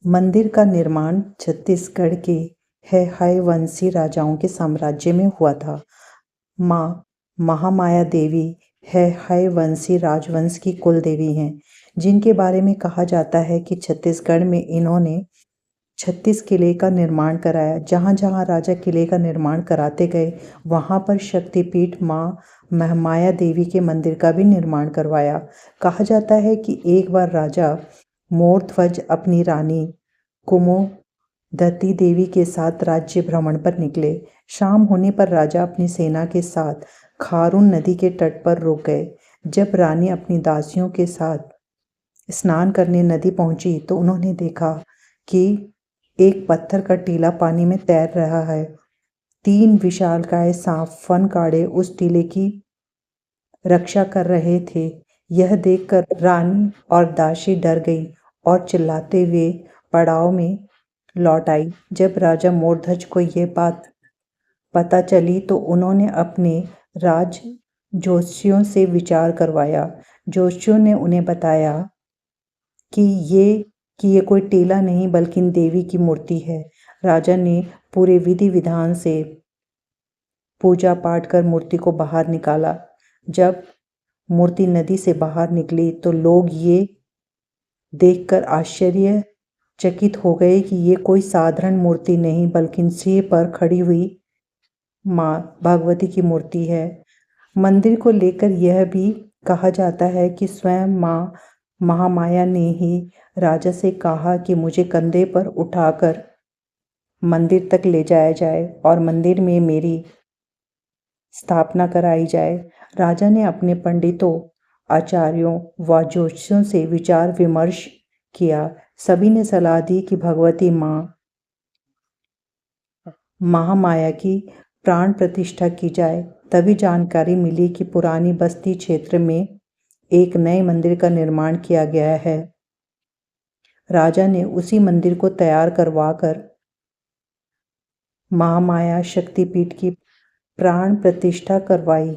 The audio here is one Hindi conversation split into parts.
मंदिर का निर्माण छत्तीसगढ़ के हैहयवंशी राजाओं के साम्राज्य में हुआ था। माँ महामाया देवी हैहयवंशी राजवंश की कुल देवी हैं, जिनके बारे में कहा जाता है कि छत्तीसगढ़ में इन्होंने 36 किले का निर्माण कराया। जहाँ जहाँ राजा किले का निर्माण कराते गए, वहाँ पर शक्तिपीठ माँ महामाया देवी के मंदिर का भी निर्माण करवाया। कहा जाता है कि एक बार राजा मोरध्वज अपनी रानी कुमुदती देवी के साथ राज्य भ्रमण पर निकले। शाम होने पर राजा अपनी सेना के साथ खारून नदी के तट पर रुक गए। जब रानी अपनी दासियों के साथ स्नान करने नदी पहुंची तो उन्होंने देखा कि एक पत्थर का टीला पानी में तैर रहा है। 3 विशालकाय सांप फन-काढ़े उस टीले की रक्षा कर रहे थे। यह देखकर रानी और दासी डर गई और चिल्लाते हुए पड़ाव में लौट आई। जब राजा मोरध्वज को ये बात पता चली तो उन्होंने अपने राज ज्योतिषियों से विचार करवाया। ज्योतिषियों ने उन्हें बताया कि ये कोई टीला नहीं बल्कि देवी की मूर्ति है। राजा ने पूरे विधि विधान से पूजा पाठ कर मूर्ति को बाहर निकाला। जब मूर्ति नदी से बाहर निकली तो लोग ये देखकर आश्चर्यचकित हो गए कि ये कोई साधारण मूर्ति नहीं बल्कि सिंह पर खड़ी हुई माँ भगवती की मूर्ति है। मंदिर को लेकर यह भी कहा जाता है कि स्वयं माँ महामाया ने ही राजा से कहा कि मुझे कंधे पर उठाकर मंदिर तक ले जाया जाए और मंदिर में मेरी स्थापना कराई जाए। राजा ने अपने पंडितों, आचार्यों व ज्योतिषियों से विचार विमर्श किया। सभी ने सलाह दी कि भगवती माँ महामाया की प्राण प्रतिष्ठा की जाए। तभी जानकारी मिली कि पुरानी बस्ती क्षेत्र में एक नए मंदिर का निर्माण किया गया है। राजा ने उसी मंदिर को तैयार करवाकर महामाया शक्तिपीठ की प्राण प्रतिष्ठा करवाई।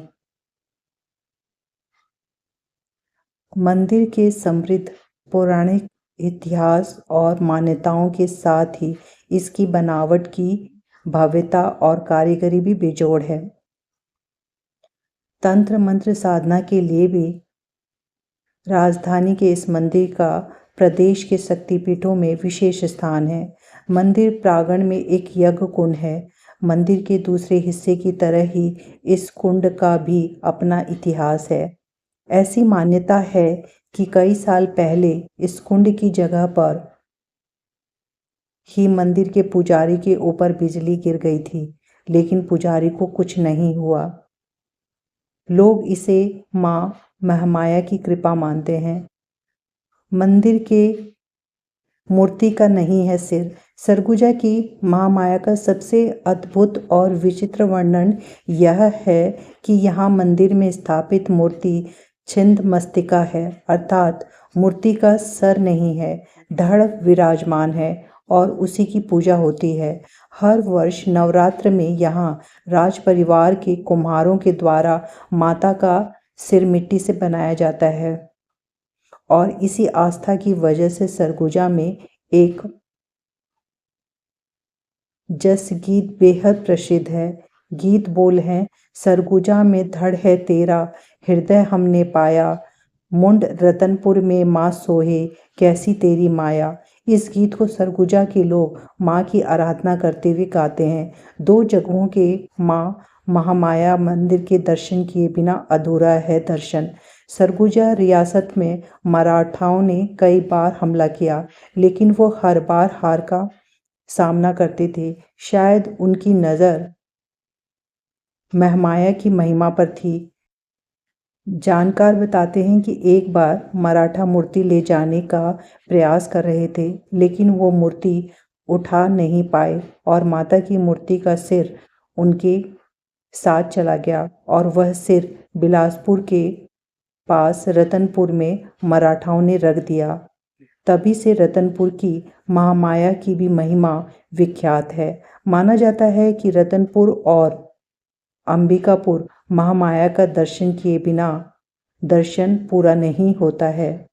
मंदिर के समृद्ध पौराणिक इतिहास और मान्यताओं के साथ ही इसकी बनावट की भव्यता और कारीगरी भी बेजोड़ है। तंत्र मंत्र साधना के लिए भी राजधानी के इस मंदिर का प्रदेश के शक्तिपीठों में विशेष स्थान है। मंदिर प्रांगण में एक यज्ञ कुंड है। मंदिर के दूसरे हिस्से की तरह ही इस कुंड का भी अपना इतिहास है। ऐसी मान्यता है कि कई साल पहले इस कुंड की जगह पर ही मंदिर के पुजारी के ऊपर बिजली गिर गई थी, लेकिन पुजारी को कुछ नहीं हुआ। लोग इसे माँ महामाया की कृपा मानते हैं। मंदिर के मूर्ति का नहीं है सिर। सरगुजा की महामाया का सबसे अद्भुत और विचित्र वर्णन यह है कि यहाँ मंदिर में स्थापित मूर्ति छिन्नमस्तिका है, अर्थात मूर्ति का सर नहीं है, धड़ विराजमान है और उसी की पूजा होती है। हर वर्ष नवरात्र में यहाँ राज परिवार के कुम्हारों के द्वारा माता का सिर मिट्टी से बनाया जाता है और इसी आस्था की वजह से सरगुजा में एक जस गीत बेहद प्रसिद्ध है। गीत बोल हैं, सरगुजा में धड़ है तेरा, हृदय हमने पाया, मुंड रतनपुर में माँ सोहे, कैसी तेरी माया। इस गीत को सरगुजा के लोग माँ की आराधना करते हुए गाते हैं। 2 जगहों के माँ महामाया मंदिर के दर्शन किए बिना अधूरा है दर्शन। सरगुजा रियासत में मराठाओं ने कई बार हमला किया, लेकिन वो हर बार हार का सामना करते थे। शायद उनकी नज़र महामाया की महिमा पर थी। जानकार बताते हैं कि एक बार मराठा मूर्ति ले जाने का प्रयास कर रहे थे, लेकिन वो मूर्ति उठा नहीं पाए और माता की मूर्ति का सिर उनके साथ चला गया और वह सिर बिलासपुर के पास रतनपुर में मराठाओं ने रख दिया। तभी से रतनपुर की महामाया की भी महिमा विख्यात है। माना जाता है कि रतनपुर और अंबिकापुर महामाया का दर्शन किए बिना दर्शन पूरा नहीं होता है।